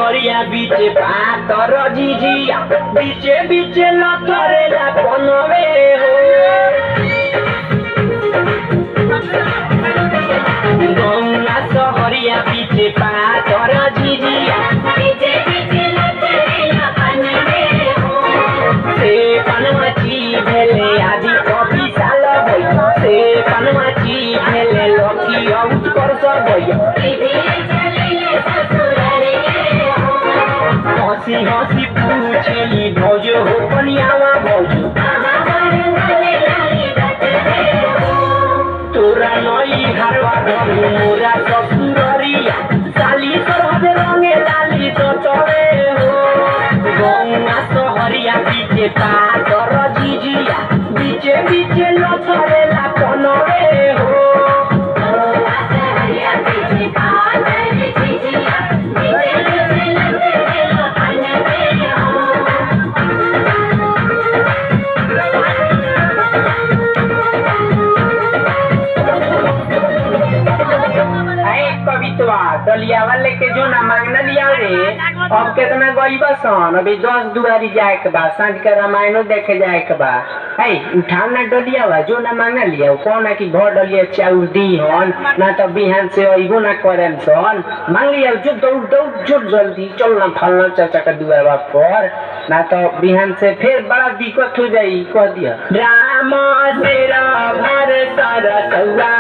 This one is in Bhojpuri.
सहरिया बीचे पातर झिझिया बीचे बीचे लथरेला पनवे हो गौना सहरिया बीचे पातर झिझिया बीचे बीचे लथरेला पनवे हो से पनमची भेले आदि कवि साल भई से पनमची भेले लकी उत्कर्ष भई हसी हसी पूछेली भौज हो कनियावा भौज तोरा नई घरवा घरू मोरा ससुररिया साली सरहद रंगे लाली तो तोरे हो गौना सहरिया बीचे पातर झिझिया बीचे बीचे लथरेला पनवे हो डलिया वाले के जो ना मांगना लिया रे अब कितना गई बसन अभी 10 दुआरी जाए के बाद सांझ के रामायणो देखे जाए के बाद है उठाना डलिया वा जो ना मांगना लिया कौन है कि घर डलिया चाउर दी हन ना तो बिहान से अइबो ना करेम सन मांग लिया जो दौड़ दौड़ जो जल्दी चल ना फलना चाचा का दुआरा पर ना तो बिहान से फिर बड़ा दिक्कत हो जाई कह दिया राम से घर सर सौरा